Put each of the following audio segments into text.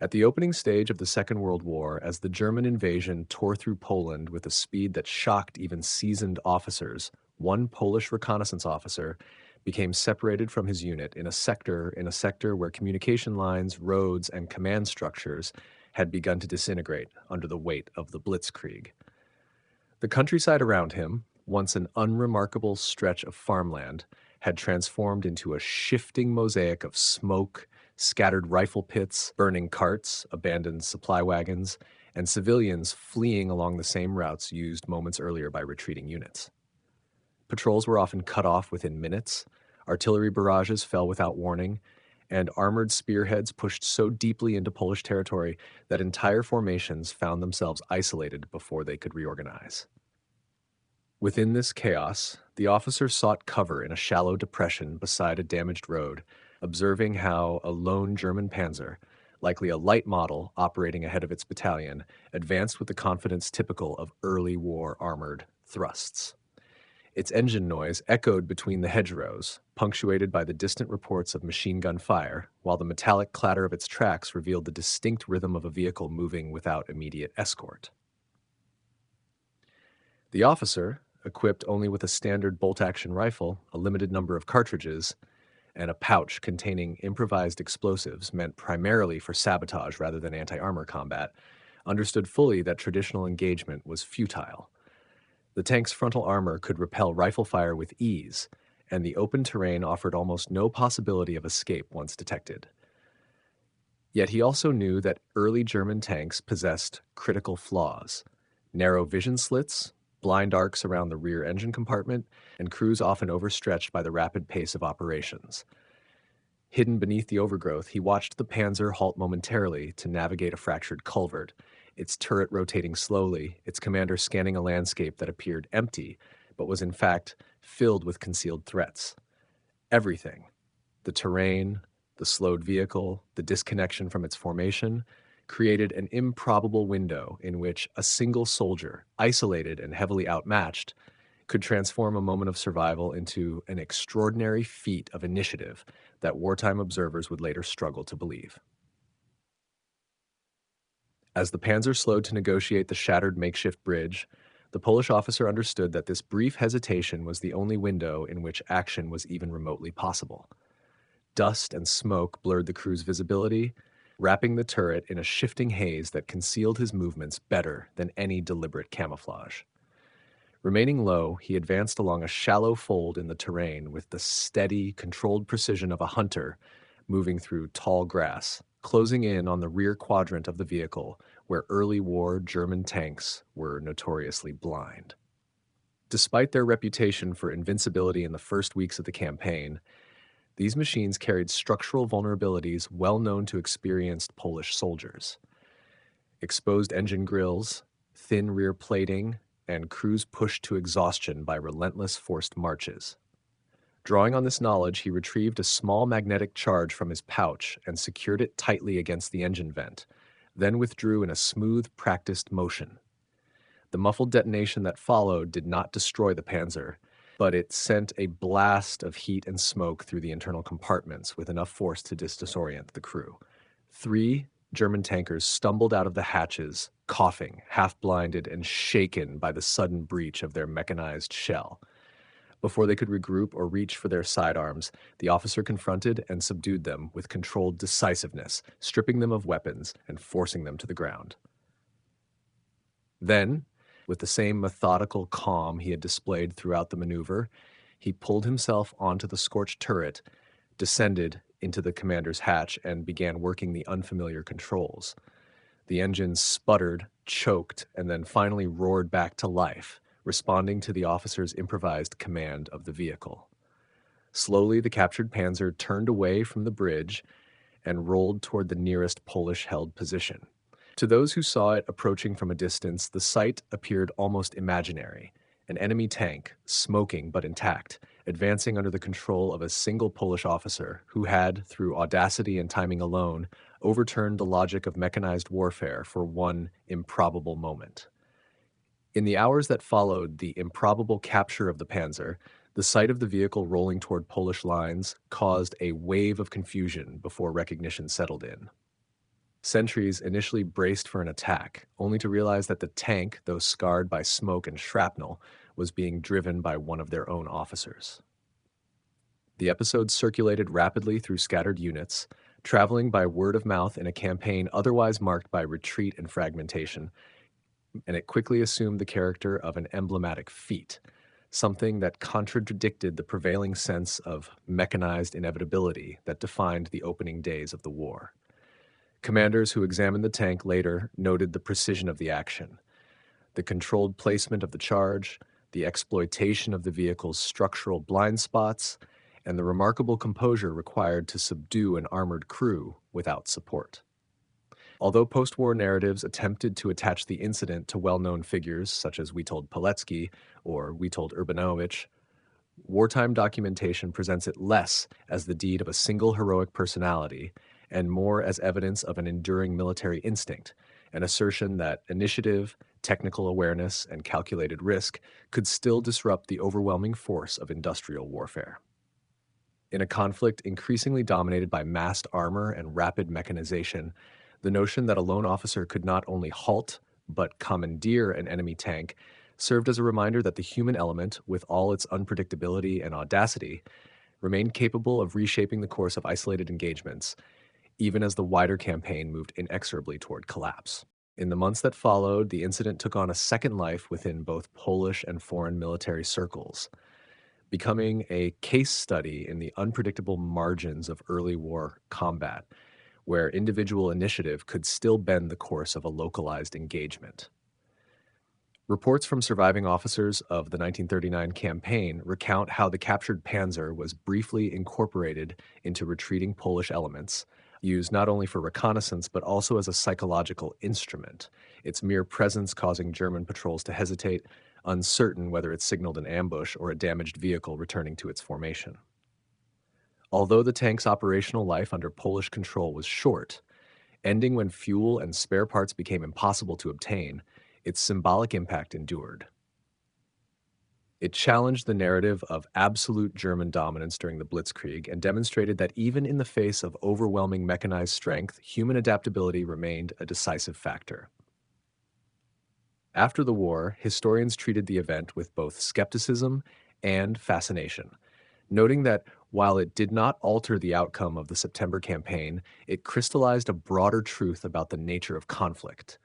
At the opening stage of the Second World War, as the German invasion tore through Poland with a speed that shocked even seasoned officers, one Polish reconnaissance officer became separated from his unit in a sector where communication lines, roads, and command structures had begun to disintegrate under the weight of the Blitzkrieg. The countryside around him, once an unremarkable stretch of farmland, had transformed into a shifting mosaic of smoke, scattered rifle pits, burning carts, abandoned supply wagons, and civilians fleeing along the same routes used moments earlier by retreating units. Patrols were often cut off within minutes, artillery barrages fell without warning, and armored spearheads pushed so deeply into Polish territory that entire formations found themselves isolated before they could reorganize. Within this chaos, the officer sought cover in a shallow depression beside a damaged road, observing how a lone German Panzer, likely a light model operating ahead of its battalion, advanced with the confidence typical of early war armored thrusts. Its engine noise echoed between the hedgerows, punctuated by the distant reports of machine gun fire, while the metallic clatter of its tracks revealed the distinct rhythm of a vehicle moving without immediate escort. The officer, equipped only with a standard bolt-action rifle, a limited number of cartridges, and a pouch containing improvised explosives meant primarily for sabotage rather than anti-armor combat, understood fully that traditional engagement was futile. The tank's frontal armor could repel rifle fire with ease, and the open terrain offered almost no possibility of escape once detected. Yet he also knew that early German tanks possessed critical flaws: narrow vision slits, blind arcs around the rear engine compartment, and crews often overstretched by the rapid pace of operations. Hidden beneath the overgrowth, he watched the Panzer halt momentarily to navigate a fractured culvert, its turret rotating slowly, its commander scanning a landscape that appeared empty, but was in fact filled with concealed threats. Everything: the terrain, the slowed vehicle, the disconnection from its formation, created an improbable window in which a single soldier, isolated and heavily outmatched, could transform a moment of survival into an extraordinary feat of initiative that wartime observers would later struggle to believe. As the Panzer slowed to negotiate the shattered makeshift bridge, the Polish officer understood that this brief hesitation was the only window in which action was even remotely possible. Dust and smoke blurred the crew's visibility, wrapping the turret in a shifting haze that concealed his movements better than any deliberate camouflage. Remaining low, he advanced along a shallow fold in the terrain with the steady, controlled precision of a hunter moving through tall grass, closing in on the rear quadrant of the vehicle where early war German tanks were notoriously blind. Despite their reputation for invincibility in the first weeks of the campaign, these machines carried structural vulnerabilities well known to experienced Polish soldiers. Exposed engine grills, thin rear plating, and crews pushed to exhaustion by relentless forced marches. Drawing on this knowledge, he retrieved a small magnetic charge from his pouch and secured it tightly against the engine vent, then withdrew in a smooth, practiced motion. The muffled detonation that followed did not destroy the Panzer, but it sent a blast of heat and smoke through the internal compartments with enough force to disorient the crew. 3 German tankers stumbled out of the hatches, coughing, half-blinded, and shaken by the sudden breach of their mechanized shell. Before they could regroup or reach for their sidearms, the officer confronted and subdued them with controlled decisiveness, stripping them of weapons and forcing them to the ground. Then, with the same methodical calm he had displayed throughout the maneuver, he pulled himself onto the scorched turret, descended into the commander's hatch, and began working the unfamiliar controls. The engine sputtered, choked, and then finally roared back to life, responding to the officer's improvised command of the vehicle. Slowly, the captured Panzer turned away from the bridge and rolled toward the nearest Polish-held position. To those who saw it approaching from a distance, the sight appeared almost imaginary. An enemy tank, smoking but intact, advancing under the control of a single Polish officer who had, through audacity and timing alone, overturned the logic of mechanized warfare for one improbable moment. In the hours that followed the improbable capture of the Panzer, the sight of the vehicle rolling toward Polish lines caused a wave of confusion before recognition settled in. Sentries initially braced for an attack, only to realize that the tank, though scarred by smoke and shrapnel, was being driven by one of their own officers. The episode circulated rapidly through scattered units, traveling by word of mouth in a campaign otherwise marked by retreat and fragmentation, and it quickly assumed the character of an emblematic feat, something that contradicted the prevailing sense of mechanized inevitability that defined the opening days of the war. Commanders who examined the tank later noted the precision of the action, the controlled placement of the charge, the exploitation of the vehicle's structural blind spots, and the remarkable composure required to subdue an armored crew without support. Although post-war narratives attempted to attach the incident to well-known figures such as Witold Pilecki or Witold Urbanowicz, wartime documentation presents it less as the deed of a single heroic personality and more as evidence of an enduring military instinct, an assertion that initiative, technical awareness, and calculated risk could still disrupt the overwhelming force of industrial warfare. In a conflict increasingly dominated by massed armor and rapid mechanization, the notion that a lone officer could not only halt but commandeer an enemy tank served as a reminder that the human element, with all its unpredictability and audacity, remained capable of reshaping the course of isolated engagements, even as the wider campaign moved inexorably toward collapse. In the months that followed, the incident took on a second life within both Polish and foreign military circles, becoming a case study in the unpredictable margins of early war combat, where individual initiative could still bend the course of a localized engagement. Reports from surviving officers of the 1939 campaign recount how the captured Panzer was briefly incorporated into retreating Polish elements, used not only for reconnaissance but also as a psychological instrument, its mere presence causing German patrols to hesitate, uncertain whether it signaled an ambush or a damaged vehicle returning to its formation. Although the tank's operational life under Polish control was short, ending when fuel and spare parts became impossible to obtain, its symbolic impact endured. It challenged the narrative of absolute German dominance during the Blitzkrieg and demonstrated that even in the face of overwhelming mechanized strength, human adaptability remained a decisive factor. After the war, historians treated the event with both skepticism and fascination, noting that while it did not alter the outcome of the September campaign, it crystallized a broader truth about the nature of conflict,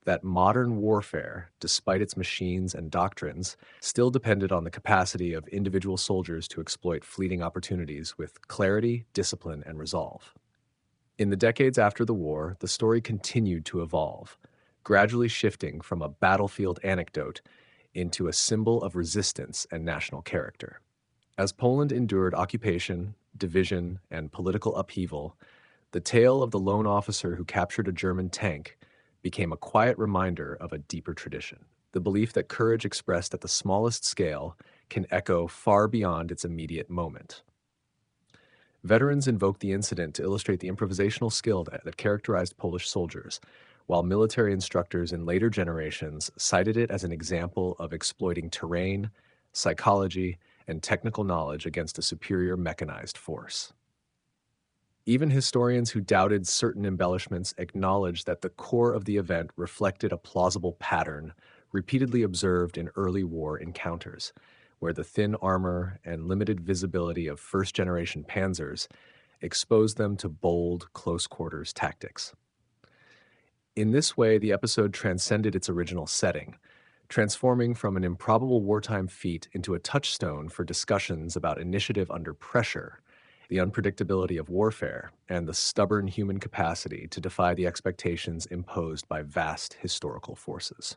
that modern warfare, despite its machines and doctrines, still depended on the capacity of individual soldiers to exploit fleeting opportunities with clarity, discipline, and resolve. In the decades after the war, the story continued to evolve, gradually shifting from a battlefield anecdote into a symbol of resistance and national character. As Poland endured occupation, division, and political upheaval, the tale of the lone officer who captured a German tank became a quiet reminder of a deeper tradition, the belief that courage expressed at the smallest scale can echo far beyond its immediate moment. Veterans invoke the incident to illustrate the improvisational skill that characterized Polish soldiers, while military instructors in later generations cited it as an example of exploiting terrain, psychology, and technical knowledge against a superior mechanized force. Even historians who doubted certain embellishments acknowledged that the core of the event reflected a plausible pattern repeatedly observed in early war encounters, where the thin armor and limited visibility of first-generation panzers exposed them to bold, close-quarters tactics. In this way, the episode transcended its original setting, transforming from an improbable wartime feat into a touchstone for discussions about initiative under pressure, the unpredictability of warfare, and the stubborn human capacity to defy the expectations imposed by vast historical forces.